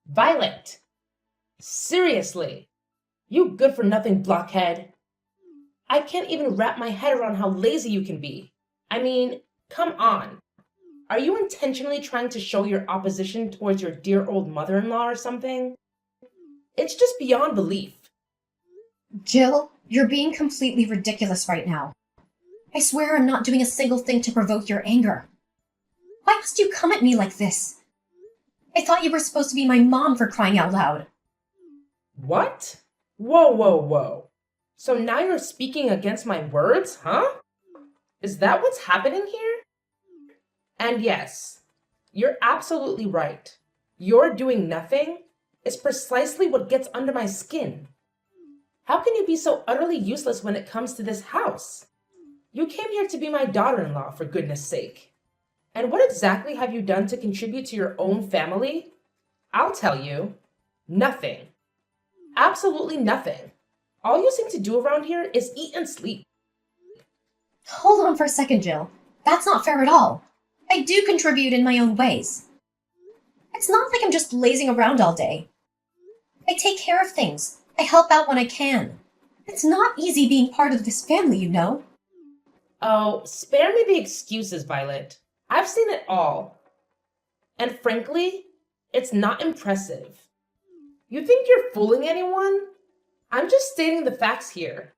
Violet! Seriously! You good-for-nothing blockhead! I can't even wrap my head around how lazy you can be. I mean, come on. Are you intentionally trying to show your opposition towards your dear old mother-in-law or something? It's just beyond belief. Jill, you're being completely ridiculous right now. I swear I'm not doing a single thing to provoke your anger. Why must you come at me like this? I thought you were supposed to be my mom, for crying out loud. What? Whoa. So now you're speaking against my words, huh? Is that what's happening here? And yes, you're absolutely right. Your doing nothing is precisely what gets under my skin. How can you be so utterly useless when it comes to this house? You came here to be my daughter-in-law, for goodness sake. And what exactly have you done to contribute to your own family? I'll tell you, nothing. Absolutely nothing. All you seem to do around here is eat and sleep. Hold on for a second, Jill. That's not fair at all. I do contribute in my own ways. It's not like I'm just lazing around all day. I take care of things. I help out when I can. It's not easy being part of this family, you know. Oh, spare me the excuses, Violet. I've seen it all. And frankly, it's not impressive. You think you're fooling anyone? I'm just stating the facts here.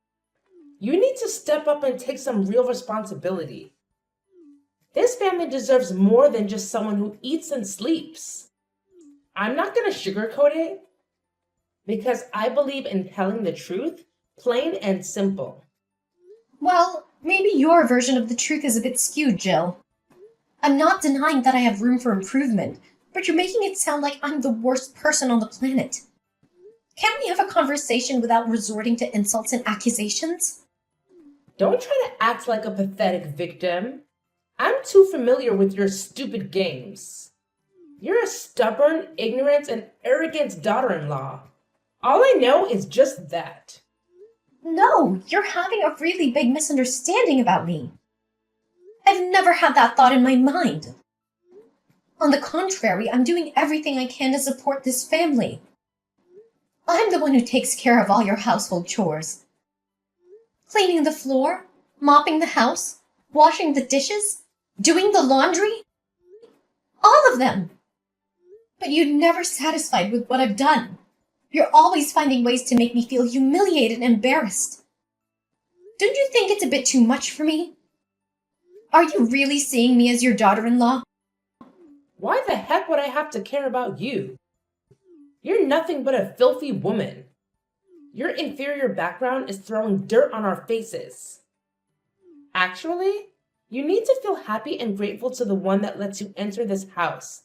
You need to step up and take some real responsibility. This family deserves more than just someone who eats and sleeps. I'm not going to sugarcoat it because I believe in telling the truth, plain and simple. Well, maybe your version of the truth is a bit skewed, Jill. I'm not denying that I have room for improvement, but you're making it sound like I'm the worst person on the planet. Can't we have a conversation without resorting to insults and accusations? Don't try to act like a pathetic victim. I'm too familiar with your stupid games. You're a stubborn, ignorant, and arrogant daughter-in-law. All I know is just that. No, you're having a really big misunderstanding about me. I've never had that thought in my mind. On the contrary, I'm doing everything I can to support this family. I'm the one who takes care of all your household chores. Cleaning the floor, mopping the house, washing the dishes, doing the laundry. All of them. But you're never satisfied with what I've done. You're always finding ways to make me feel humiliated and embarrassed. Don't you think it's a bit too much for me? Are you really seeing me as your daughter-in-law? Why the heck would I have to care about you? You're nothing but a filthy woman. Your inferior background is throwing dirt on our faces. Actually, you need to feel happy and grateful to the one that lets you enter this house,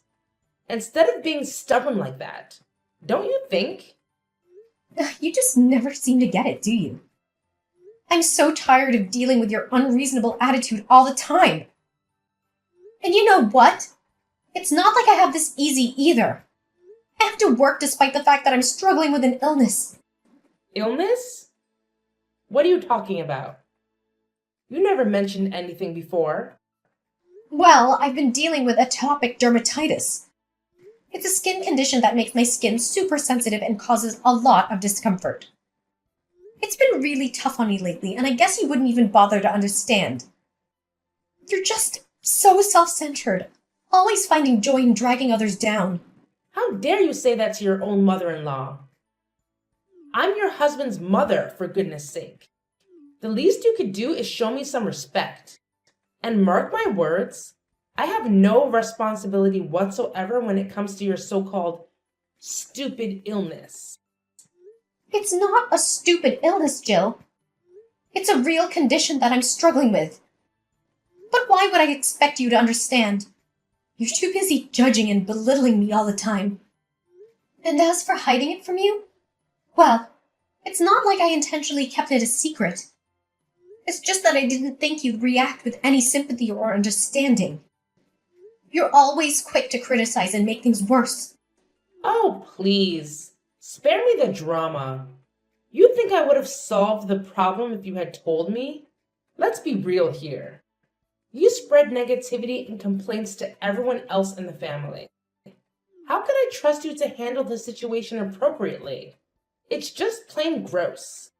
instead of being stubborn like that. Don't you think? You just never seem to get it, do you? I'm so tired of dealing with your unreasonable attitude all the time. And you know what? It's not like I have this easy either. I have to work despite the fact that I'm struggling with an illness. Illness? What are you talking about? You never mentioned anything before. Well, I've been dealing with atopic dermatitis. It's a skin condition that makes my skin super sensitive and causes a lot of discomfort. It's been really tough on me lately, and I guess you wouldn't even bother to understand. You're just so self-centered, always finding joy in dragging others down. How dare you say that to your own mother-in-law? I'm your husband's mother, for goodness sake. The least you could do is show me some respect. And mark my words, I have no responsibility whatsoever when it comes to your so-called stupid illness. It's not a stupid illness, Jill. It's a real condition that I'm struggling with. But why would I expect you to understand? You're too busy judging and belittling me all the time. And as for hiding it from you, well, it's not like I intentionally kept it a secret. It's just that I didn't think you'd react with any sympathy or understanding. You're always quick to criticize and make things worse. Oh, please. Spare me the drama. You think I would have solved the problem if you had told me? Let's be real here. You spread negativity and complaints to everyone else in the family. How could I I trust you to handle the situation appropriately. It's just plain gross.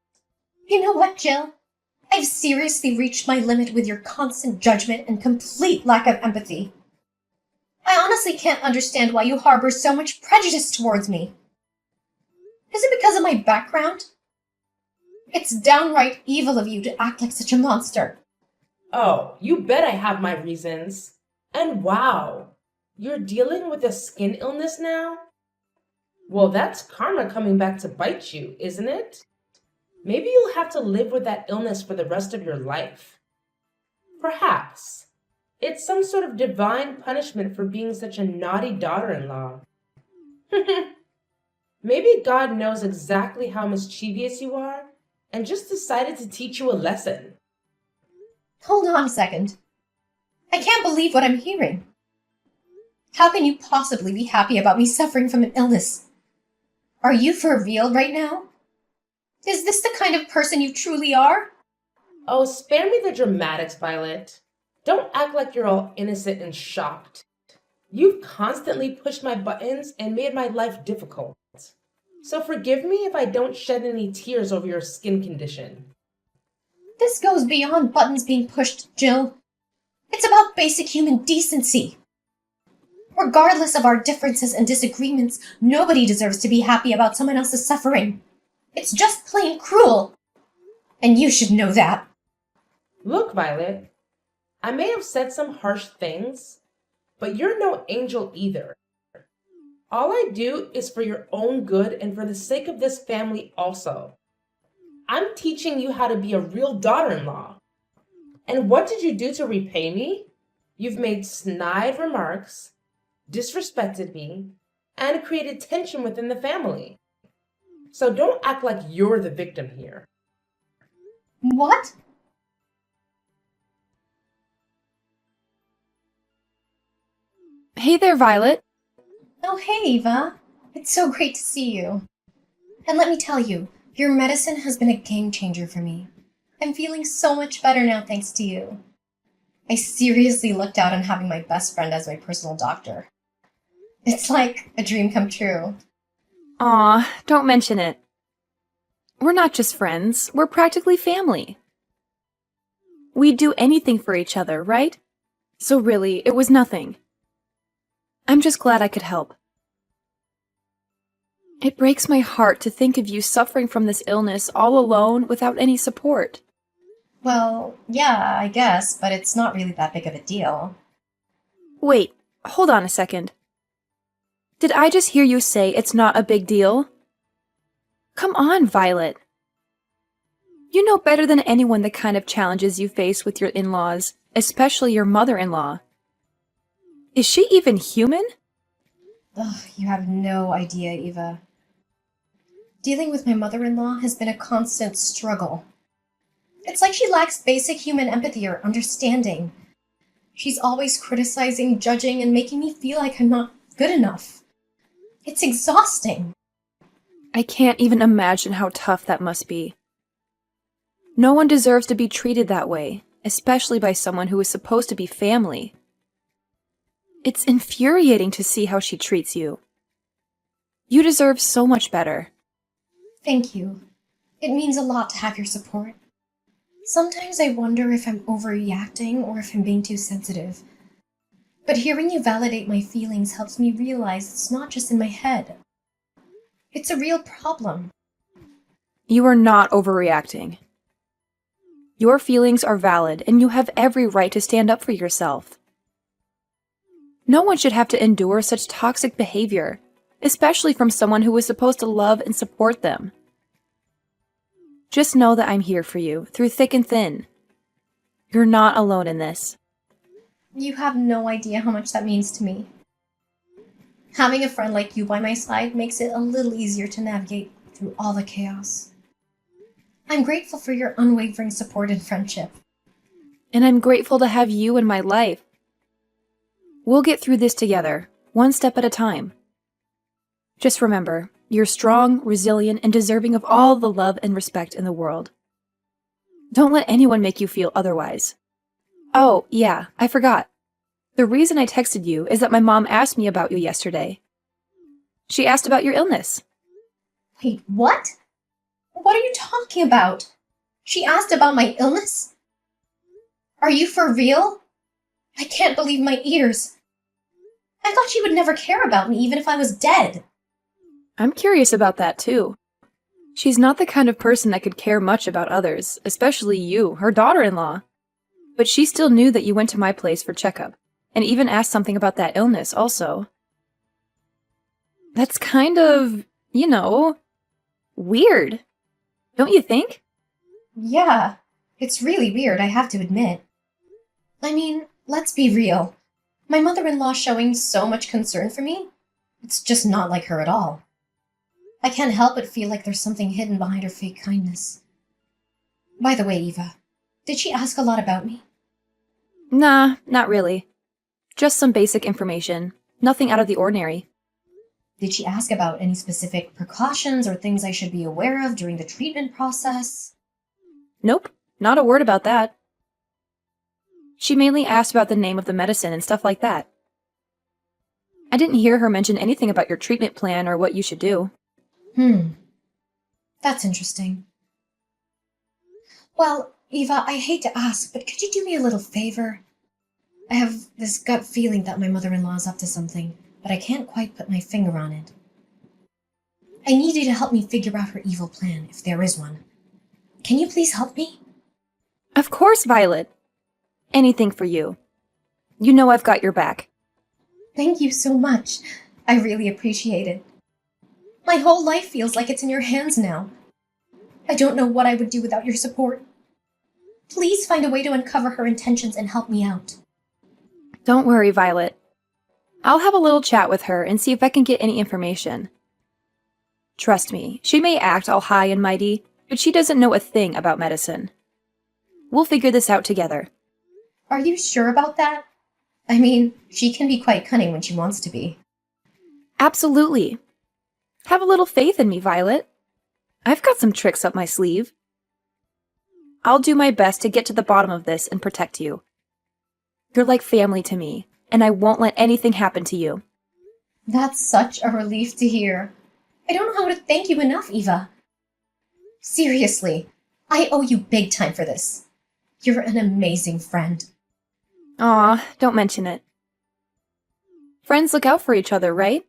You know what, Jill? I've seriously reached my limit with your constant judgment and complete lack of empathy. I honestly can't understand why you harbor so much prejudice towards me. Is it because of my background? It's downright evil of you to act like such a monster. Oh, you bet I have my reasons. And wow, you're dealing with a skin illness now? Well, that's karma coming back to bite you, isn't it? Maybe you'll have to live with that illness for the rest of your life. Perhaps. It's some sort of divine punishment for being such a naughty daughter-in-law. Maybe God knows exactly how mischievous you are and just decided to teach you a lesson. Hold on a second. I can't believe what I'm hearing. How can you possibly be happy about me suffering from an illness? Are you for real right now? Is this the kind of person you truly are? Oh, spare me the dramatics, Violet. Don't act like you're all innocent and shocked. You've constantly pushed my buttons and made my life difficult. So forgive me if I don't shed any tears over your skin condition. This goes beyond buttons being pushed, Jill. It's about basic human decency. Regardless of our differences and disagreements, nobody deserves to be happy about someone else's suffering. It's just plain cruel. And you should know that. Look, Violet, I may have said some harsh things, but you're no angel either. All I do is for your own good and for the sake of this family also. I'm teaching you how to be a real daughter-in-law. And what did you do to repay me? You've made snide remarks, disrespected me, and created tension within the family. So don't act like you're the victim here. What? Hey there, Violet. Oh, hey, Eva. It's so great to see you. And let me tell you, your medicine has been a game changer for me. I'm feeling so much better now thanks to you. I seriously looked out on having my best friend as my personal doctor. It's like a dream come true. Aw, don't mention it. We're not just friends, we're practically family. We'd do anything for each other, right? So really, it was nothing. I'm just glad I could help. It breaks my heart to think of you suffering from this illness all alone without any support. Well, yeah, I guess, but it's not really that big of a deal. Wait, hold on a second. Did I just hear you say it's not a big deal? Come on, Violet. You know better than anyone the kind of challenges you face with your in-laws, especially your mother-in-law. Is she even human? Ugh, you have no idea, Eva. Dealing with my mother-in-law has been a constant struggle. It's like she lacks basic human empathy or understanding. She's always criticizing, judging, and making me feel like I'm not good enough. It's exhausting. I can't even imagine how tough that must be. No one deserves to be treated that way, especially by someone who is supposed to be family. It's infuriating to see how she treats you. You deserve so much better. Thank you. It means a lot to have your support. Sometimes I wonder if I'm overreacting or if I'm being too sensitive. But hearing you validate my feelings helps me realize it's not just in my head. It's a real problem. You are not overreacting. Your feelings are valid, and you have every right to stand up for yourself. No one should have to endure such toxic behavior, especially from someone who is supposed to love and support them. Just know that I'm here for you, through thick and thin. You're not alone in this. You have no idea how much that means to me. Having a friend like you by my side makes it a little easier to navigate through all the chaos. I'm grateful for your unwavering support and friendship. And I'm grateful to have you in my life. We'll get through this together, one step at a time. Just remember, you're strong, resilient, and deserving of all the love and respect in the world. Don't let anyone make you feel otherwise. Oh, yeah, I forgot. The reason I texted you is that my mom asked me about you yesterday. She asked about your illness. Wait, what? What are you talking about? She asked about my illness? Are you for real? I can't believe my ears. I thought she would never care about me even if I was dead. I'm curious about that too. She's not the kind of person that could care much about others, especially you, her daughter-in-law. But she still knew that you went to my place for checkup, and even asked something about that illness also. That's kind of, weird. Don't you think? Yeah, it's really weird, I have to admit. I mean, let's be real. My mother-in-law showing so much concern for me? It's just not like her at all. I can't help but feel like there's something hidden behind her fake kindness. By the way, Eva, did she ask a lot about me? Nah, not really. Just some basic information. Nothing out of the ordinary. Did she ask about any specific precautions or things I should be aware of during the treatment process? Nope, not a word about that. She mainly asked about the name of the medicine and stuff like that. I didn't hear her mention anything about your treatment plan or what you should do. That's interesting. Well, Eva, I hate to ask, but could you do me a little favor? I have this gut feeling that my mother-in-law is up to something, but I can't quite put my finger on it. I need you to help me figure out her evil plan, if there is one. Can you please help me? Of course, Violet. Anything for you. You know I've got your back. Thank you so much. I really appreciate it. My whole life feels like it's in your hands now. I don't know what I would do without your support. Please find a way to uncover her intentions and help me out. Don't worry, Violet. I'll have a little chat with her and see if I can get any information. Trust me, she may act all high and mighty, but she doesn't know a thing about medicine. We'll figure this out together. Are you sure about that? I mean, she can be quite cunning when she wants to be. Absolutely. Have a little faith in me, Violet. I've got some tricks up my sleeve. I'll do my best to get to the bottom of this and protect you. You're like family to me, and I won't let anything happen to you. That's such a relief to hear. I don't know how to thank you enough, Eva. Seriously, I owe you big time for this. You're an amazing friend. Aw, don't mention it. Friends look out for each other, right?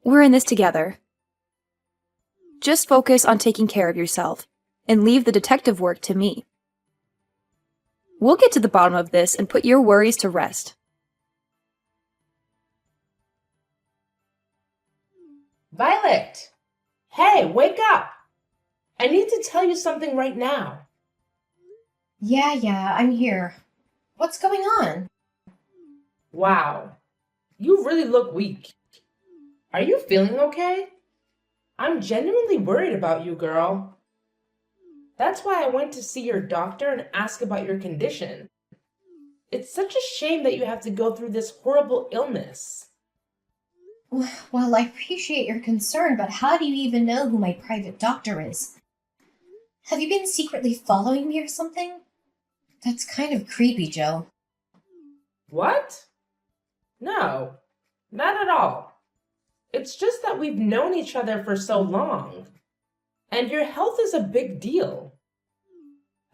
We're in this together. Just focus on taking care of yourself, and leave the detective work to me. We'll get to the bottom of this and put your worries to rest. Violet! Hey, wake up! I need to tell you something right now. Yeah, I'm here. What's going on? Wow, you really look weak. Are you feeling okay? I'm genuinely worried about you, girl. That's why I went to see your doctor and ask about your condition. It's such a shame that you have to go through this horrible illness. Well, I appreciate your concern, but how do you even know who my private doctor is? Have you been secretly following me or something? That's kind of creepy, Joe. What? No, not at all. It's just that we've known each other for so long, and your health is a big deal.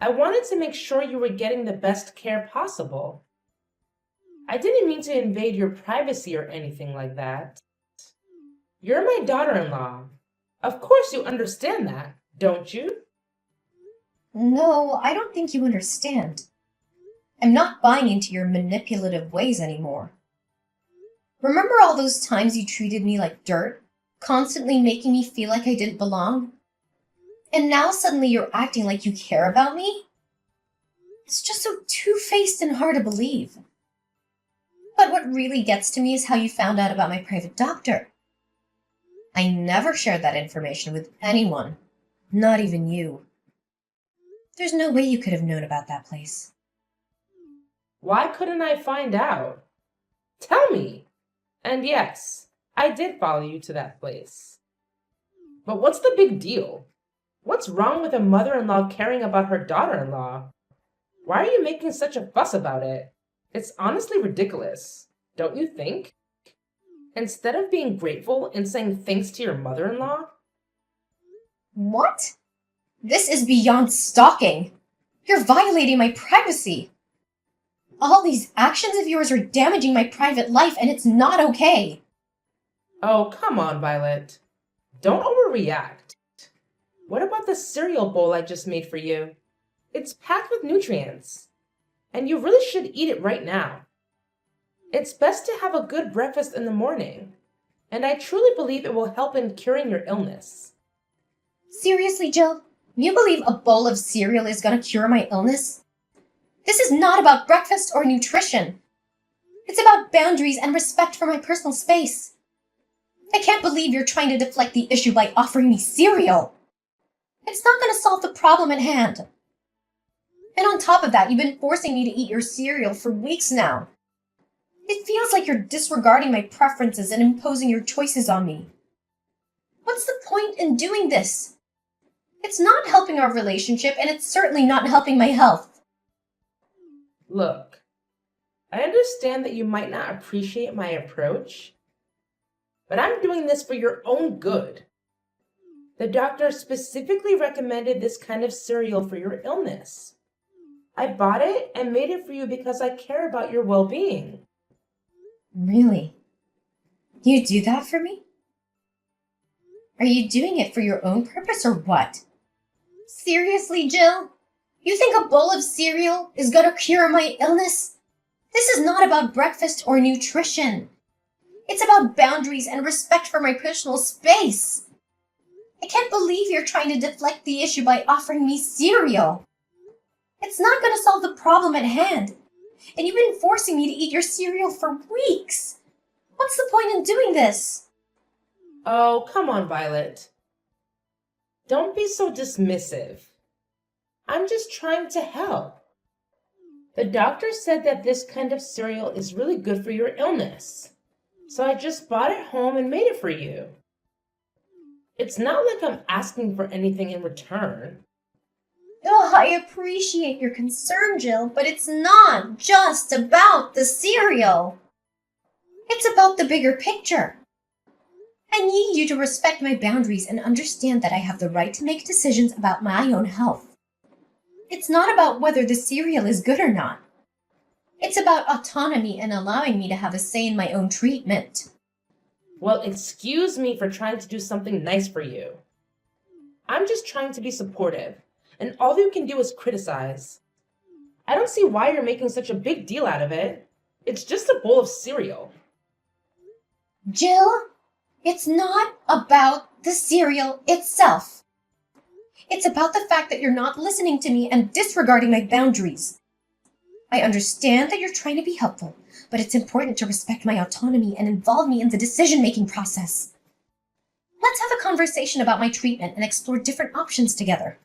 I wanted to make sure you were getting the best care possible. I didn't mean to invade your privacy or anything like that. You're my daughter-in-law. Of course you understand that, don't you? No, I don't think you understand. I'm not buying into your manipulative ways anymore. Remember all those times you treated me like dirt, constantly making me feel like I didn't belong? And now suddenly you're acting like you care about me? It's just so two-faced and hard to believe. But what really gets to me is how you found out about my private doctor. I never shared that information with anyone, not even you. There's no way you could have known about that place. Why couldn't I find out? Tell me. And yes, I did follow you to that place. But what's the big deal? What's wrong with a mother-in-law caring about her daughter-in-law? Why are you making such a fuss about it? It's honestly ridiculous, don't you think? instead of being grateful and saying thanks to your mother-in-law? What? This is beyond stalking. You're violating my privacy. All these actions of yours are damaging my private life, and it's not okay. Oh, come on, Violet. Don't overreact. What about the cereal bowl I just made for you? It's packed with nutrients, and you really should eat it right now. It's best to have a good breakfast in the morning, and I truly believe it will help in curing your illness. Seriously, Jill? You believe a bowl of cereal is going to cure my illness? This is not about breakfast or nutrition. It's about boundaries and respect for my personal space. I can't believe you're trying to deflect the issue by offering me cereal. It's not going to solve the problem at hand. And on top of that, you've been forcing me to eat your cereal for weeks now. It feels like you're disregarding my preferences and imposing your choices on me. What's the point in doing this? It's not helping our relationship, and it's certainly not helping my health. Look, I understand that you might not appreciate my approach, but I'm doing this for your own good. The doctor specifically recommended this kind of cereal for your illness. I bought it and made it for you because I care about your well-being. Really? You do that for me? Are you doing it for your own purpose or what? Seriously, Jill? You think a bowl of cereal is gonna cure my illness? This is not about breakfast or nutrition. It's about boundaries and respect for my personal space. I can't believe you're trying to deflect the issue by offering me cereal. It's not gonna solve the problem at hand. And you've been forcing me to eat your cereal for weeks. What's the point in doing this? Oh, come on, Violet. Don't be so dismissive. I'm just trying to help. The doctor said that this kind of cereal is really good for your illness. So I just bought it home and made it for you. It's not like I'm asking for anything in return. Oh, I appreciate your concern, Jill, but it's not just about the cereal. It's about the bigger picture. I need you to respect my boundaries and understand that I have the right to make decisions about my own health. It's not about whether the cereal is good or not. It's about autonomy and allowing me to have a say in my own treatment. Well, excuse me for trying to do something nice for you. I'm just trying to be supportive, and all you can do is criticize. I don't see why you're making such a big deal out of it. It's just a bowl of cereal. Jill, it's not about the cereal itself. It's about the fact that you're not listening to me and disregarding my boundaries. I understand that you're trying to be helpful, but it's important to respect my autonomy and involve me in the decision-making process. Let's have a conversation about my treatment and explore different options together.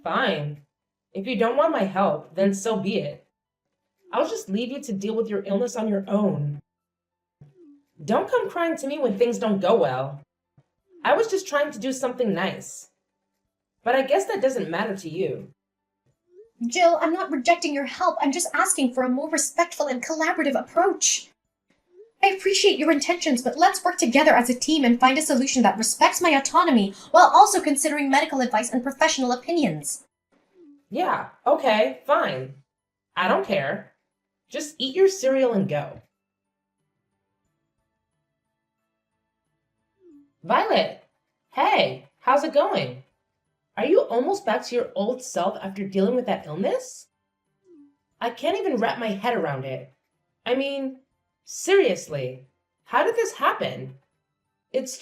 Fine. If you don't want my help, then so be it. I'll just leave you to deal with your illness on your own. Don't come crying to me when things don't go well. I was just trying to do something nice. But I guess that doesn't matter to you. Jill, I'm not rejecting your help. I'm just asking for a more respectful and collaborative approach. I appreciate your intentions, but let's work together as a team and find a solution that respects my autonomy while also considering medical advice and professional opinions. Yeah, okay, fine. I don't care. Just eat your cereal and go. Violet, hey, how's it going? Are you almost back to your old self after dealing with that illness? I can't even wrap my head around it. I mean, seriously, how did this happen? It's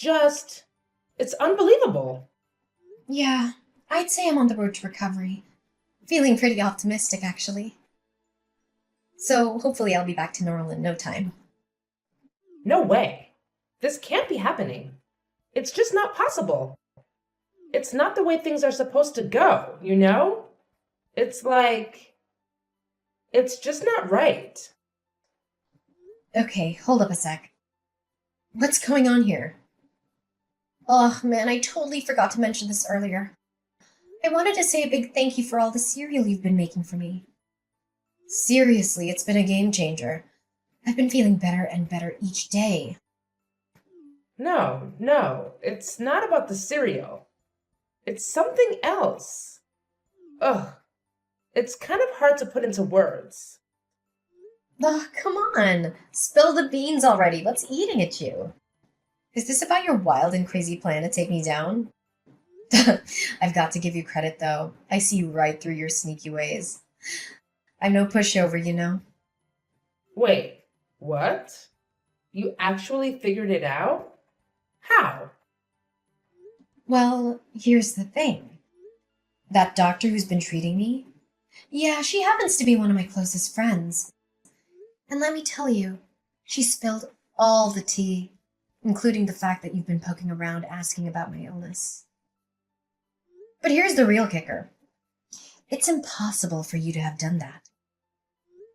unbelievable. Yeah, I'd say I'm on the road to recovery. Feeling pretty optimistic, actually. So hopefully I'll be back to normal in no time. No way. This can't be happening. It's just not possible. It's not the way things are supposed to go, you know? It's just not right. Okay, hold up a sec. What's going on here? Oh man, I totally forgot to mention this earlier. I wanted to say a big thank you for all the cereal you've been making for me. Seriously, it's been a game changer. I've been feeling better and better each day. No, it's not about the cereal. It's something else. Ugh, it's kind of hard to put into words. Ugh, come on. Spill the beans already. What's eating at you? Is this about your wild and crazy plan to take me down? I've got to give you credit, though. I see right through your sneaky ways. I'm no pushover, you know. Wait, what? You actually figured it out? How? Well, here's the thing. That doctor who's been treating me? Yeah, she happens to be one of my closest friends. And let me tell you, she spilled all the tea, including the fact that you've been poking around asking about my illness. But here's the real kicker. It's impossible for you to have done that.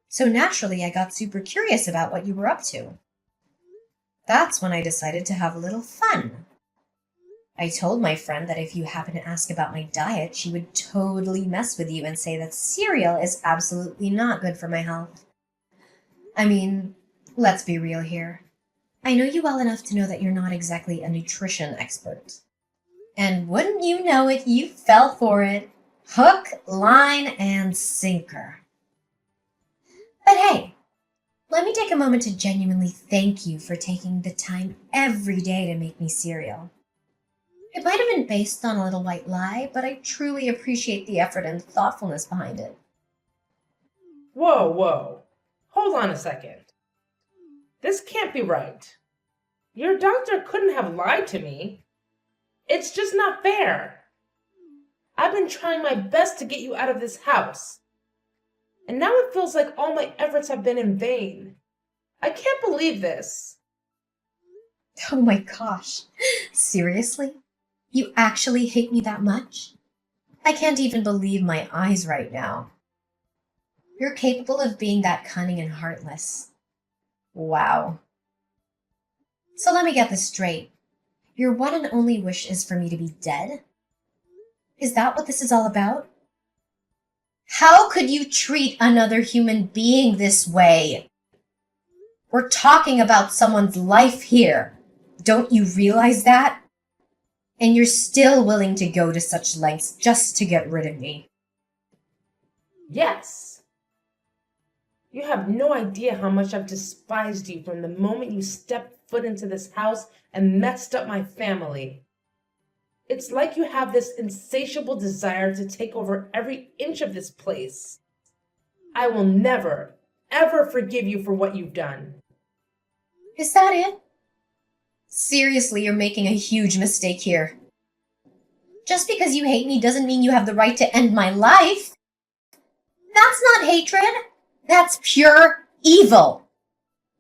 So naturally, I got super curious about what you were up to. That's when I decided to have a little fun. I told my friend that if you happen to ask about my diet, she would totally mess with you and say that cereal is absolutely not good for my health. I mean, let's be real here. I know you well enough to know that you're not exactly a nutrition expert. And wouldn't you know it, you fell for it. Hook, line, and sinker. But hey, let me take a moment to genuinely thank you for taking the time every day to make me cereal. It might have been based on a little white lie, but I truly appreciate the effort and thoughtfulness behind it. Whoa. Hold on a second. This can't be right. Your doctor couldn't have lied to me. It's just not fair. I've been trying my best to get you out of this house. And now it feels like all my efforts have been in vain. I can't believe this. Oh my gosh. Seriously? You actually hate me that much? I can't even believe my eyes right now. You're capable of being that cunning and heartless. Wow. So let me get this straight. Your one and only wish is for me to be dead? Is that what this is all about? How could you treat another human being this way? We're talking about someone's life here. Don't you realize that? And you're still willing to go to such lengths just to get rid of me. Yes. You have no idea how much I've despised you from the moment you stepped foot into this house and messed up my family. It's like you have this insatiable desire to take over every inch of this place. I will never, ever forgive you for what you've done. Is that it? Seriously, you're making a huge mistake here. Just because you hate me doesn't mean you have the right to end my life. That's not hatred. That's pure evil.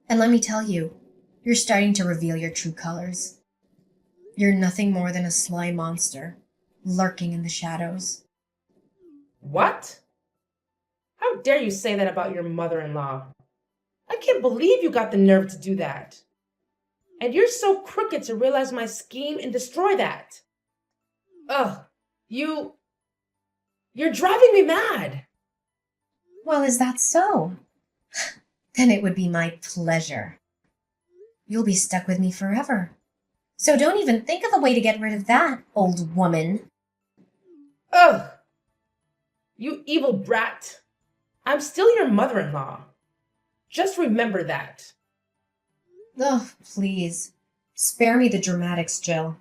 And let me tell you, you're starting to reveal your true colors. You're nothing more than a sly monster, lurking in the shadows. What? How dare you say that about your mother-in-law? I can't believe you got the nerve to do that. And you're so crooked to realize my scheme and destroy that. Ugh, you're driving me mad. Well, is that so? Then it would be my pleasure. You'll be stuck with me forever. So don't even think of a way to get rid of that, old woman. Ugh, you evil brat. I'm still your mother-in-law. Just remember that. Oh, please. Spare me the dramatics, Jill.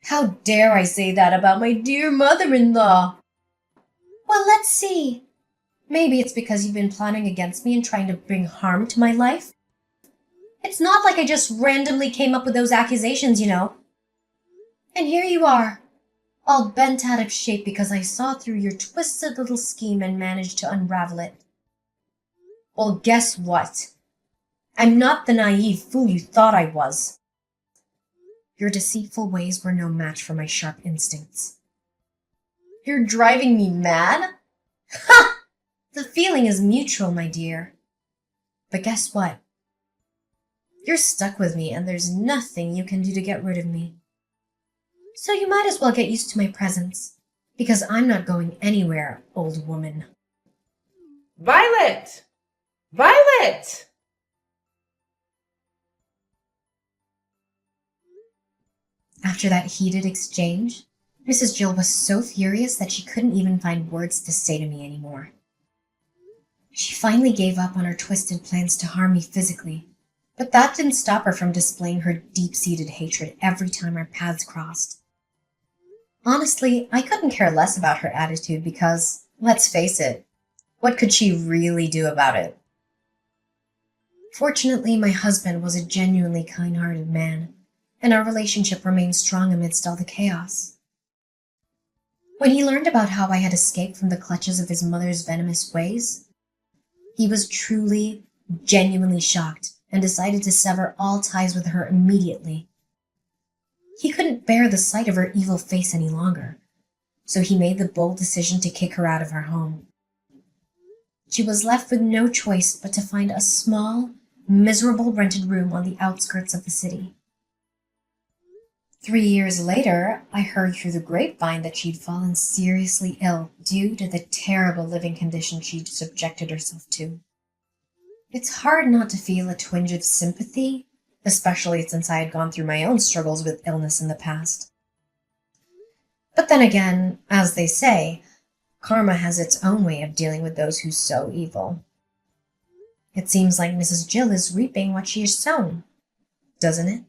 How dare I say that about my dear mother-in-law? Well, let's see. Maybe it's because you've been plotting against me and trying to bring harm to my life. It's not like I just randomly came up with those accusations, you know. And here you are, all bent out of shape because I saw through your twisted little scheme and managed to unravel it. Well, guess what? I'm not the naive fool you thought I was. Your deceitful ways were no match for my sharp instincts. You're driving me mad? Ha! The feeling is mutual, my dear. But guess what? You're stuck with me and there's nothing you can do to get rid of me. So you might as well get used to my presence, because I'm not going anywhere, old woman. Violet! Violet! After that heated exchange, Mrs. Jill was so furious that she couldn't even find words to say to me anymore. She finally gave up on her twisted plans to harm me physically, but that didn't stop her from displaying her deep-seated hatred every time our paths crossed. Honestly, I couldn't care less about her attitude because, let's face it, what could she really do about it? Fortunately, my husband was a genuinely kind-hearted man, and our relationship remained strong amidst all the chaos. When he learned about how I had escaped from the clutches of his mother's venomous ways, he was truly, genuinely shocked and decided to sever all ties with her immediately. He couldn't bear the sight of her evil face any longer, so he made the bold decision to kick her out of her home. She was left with no choice but to find a small, miserable rented room on the outskirts of the city. 3 years later, I heard through the grapevine that she'd fallen seriously ill due to the terrible living conditions she'd subjected herself to. It's hard not to feel a twinge of sympathy, especially since I had gone through my own struggles with illness in the past. But then again, as they say, karma has its own way of dealing with those who sow evil. It seems like Mrs. Jill is reaping what she has sown, doesn't it?